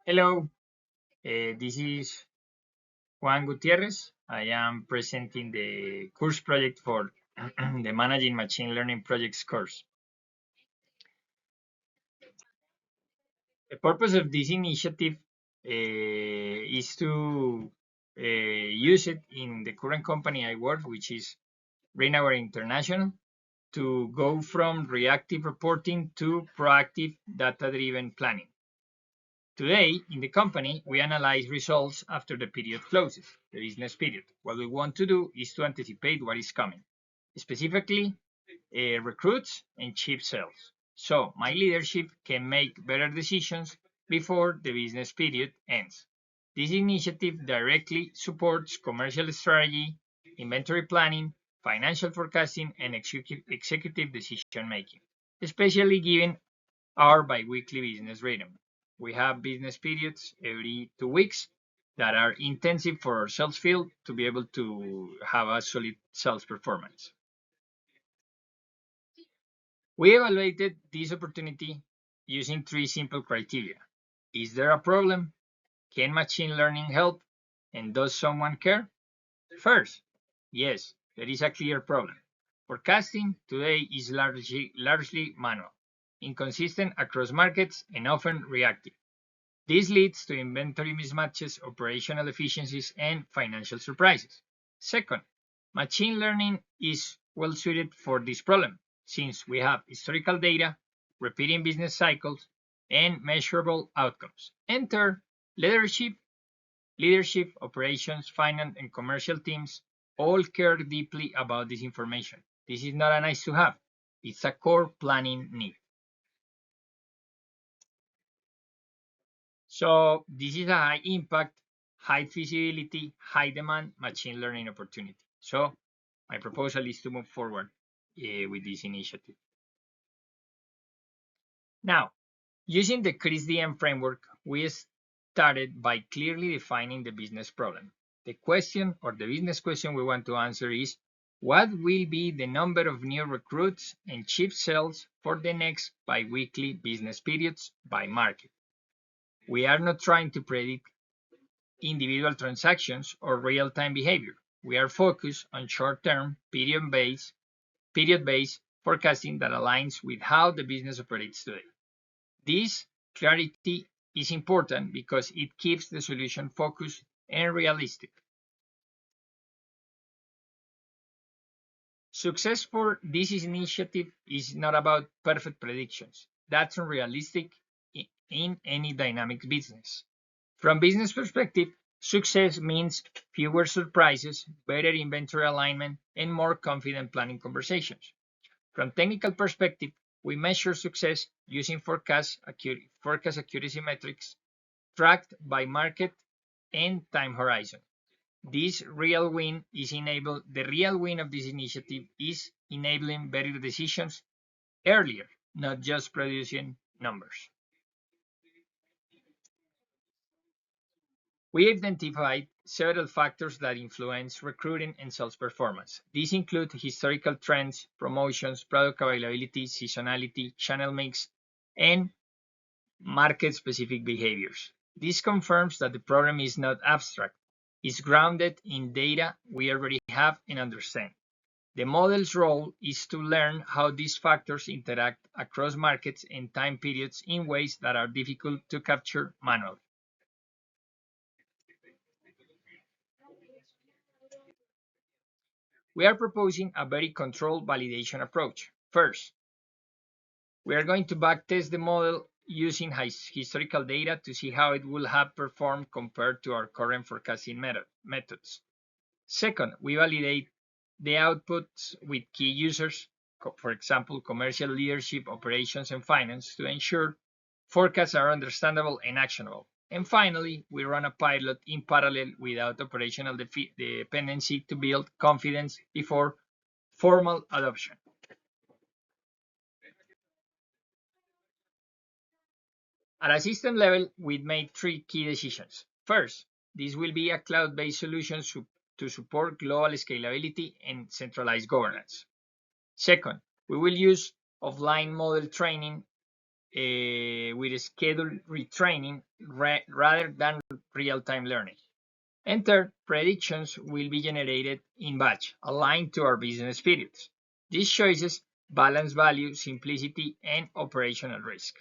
Hello, this is Juan Gutierrez. I am presenting the course project for the Managing Machine Learning Projects course. The purpose of this initiative is to use it in the current company I work, which is Renauer International, to go from reactive reporting to proactive data-driven planning. Today, in the company, we analyze results after the period closes, the business period. What we want to do is to anticipate what is coming, specifically recruits and cheap sales. So my leadership can make better decisions before the business period ends. This initiative directly supports commercial strategy, inventory planning, financial forecasting, and executive decision making, especially given our biweekly business rhythm. We have business periods every 2 weeks that are intensive for our sales field to be able to have a solid sales performance. We evaluated this opportunity using 3 simple criteria. Is there a problem? Can machine learning help? And does someone care? First, yes, there is a clear problem. Forecasting today is largely manual, inconsistent across markets, and often reactive. This leads to inventory mismatches, operational efficiencies, and financial surprises. Second, machine learning is well suited for this problem since we have historical data, repeating business cycles, and measurable outcomes. And third, leadership, operations, finance, and commercial teams all care deeply about this information. This is not a nice to have, it's a core planning need. So this is a high impact, high feasibility, high demand machine learning opportunity. So my proposal is to move forward with this initiative. Now, using the CRISDM framework, we started by clearly defining the business problem. The question or the business question we want to answer is, what will be the number of new recruits and chip sales for the next biweekly business periods by market? We are not trying to predict individual transactions or real-time behavior. We are focused on short-term, period-based forecasting that aligns with how the business operates today. This clarity is important because it keeps the solution focused and realistic. Success for this initiative is not about perfect predictions. That's unrealistic in any dynamic business. From business perspective, success means fewer surprises, better inventory alignment, and more confident planning conversations. From technical perspective, we measure success using forecast accuracy metrics tracked by market and time horizon. The real win of this initiative is enabling better decisions earlier, not just producing numbers. We identified several factors that influence recruiting and sales performance. These include historical trends, promotions, product availability, seasonality, channel mix, and market-specific behaviors. This confirms that the problem is not abstract. It's grounded in data we already have and understand. The model's role is to learn how these factors interact across markets and time periods in ways that are difficult to capture manually. We are proposing a very controlled validation approach. First, we are going to backtest the model using historical data to see how it will have performed compared to our current forecasting methods. Second, we validate the outputs with key users, for example, commercial leadership, operations, and finance, to ensure forecasts are understandable and actionable. And finally, we run a pilot in parallel without operational dependency to build confidence before formal adoption. At a system level, we made 3 key decisions. First, this will be a cloud-based solution to support global scalability and centralized governance. Second, we will use offline model training with scheduled retraining rather than real-time learning. And third, predictions will be generated in batch, aligned to our business periods. These choices balance value, simplicity, and operational risk.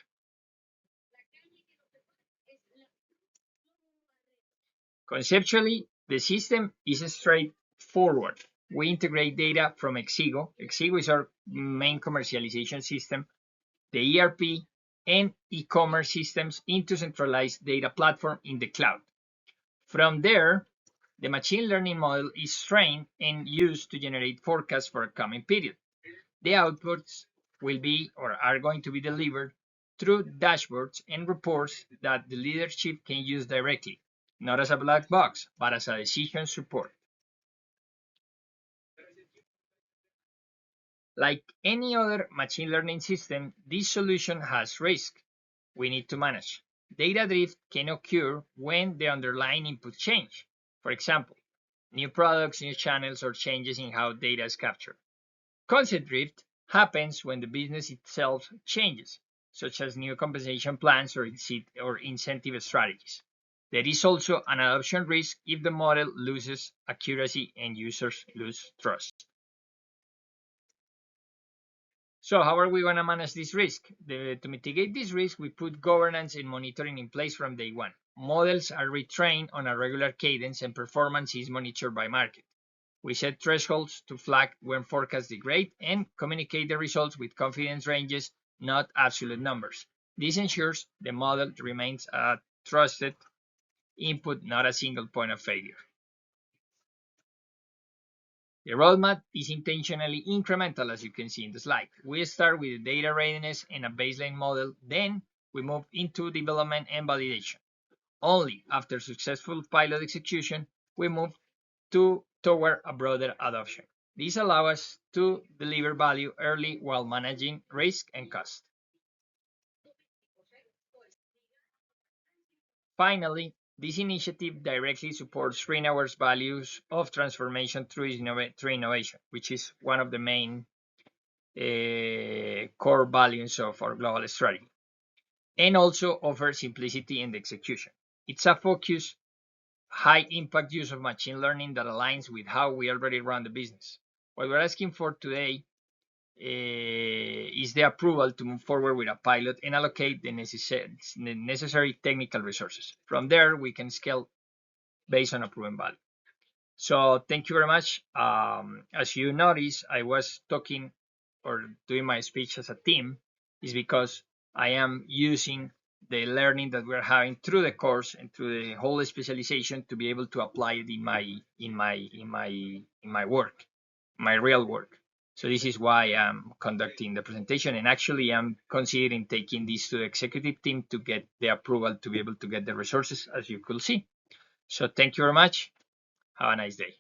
Conceptually, the system is straightforward. We integrate data from Exigo. Exigo is our main commercialization system, the ERP, and e-commerce systems into centralized data platform in the cloud. From there, the machine learning model is trained and used to generate forecasts for a coming period. The outputs will be or are going to be delivered through dashboards and reports that the leadership can use directly, not as a black box, but as a decision support. Like any other machine learning system, this solution has risk we need to manage. Data drift can occur when the underlying inputs change. For example, new products, new channels, or changes in how data is captured. Concept drift happens when the business itself changes, such as new compensation plans or incentive strategies. There is also an adoption risk if the model loses accuracy and users lose trust. So how are we going to manage this risk? To mitigate this risk, we put governance and monitoring in place from day one. Models are retrained on a regular cadence and performance is monitored by market. We set thresholds to flag when forecasts degrade and communicate the results with confidence ranges, not absolute numbers. This ensures the model remains a trusted input, not a single point of failure. The roadmap is intentionally incremental, as you can see in the slide. We start with data readiness and a baseline model, then we move into development and validation. Only after successful pilot execution, we move toward a broader adoption. This allows us to deliver value early while managing risk and cost. Finally, this initiative directly supports RENAWARE's values of transformation through innovation, which is one of the main core values of our global strategy, and also offers simplicity in the execution. It's a focused, high impact use of machine learning that aligns with how we already run the business. What we're asking for today is the approval to move forward with a pilot and allocate the necessary technical resources. From there, we can scale based on a proven value. So thank you very much. As you notice, I was talking or doing my speech as a team is because I am using the learning that we're having through the course and through the whole specialization to be able to apply it in my work, my real work. So this is why I'm conducting the presentation, and actually I'm considering taking this to the executive team to get the approval to be able to get the resources, as you could see. So thank you very much. Have a nice day.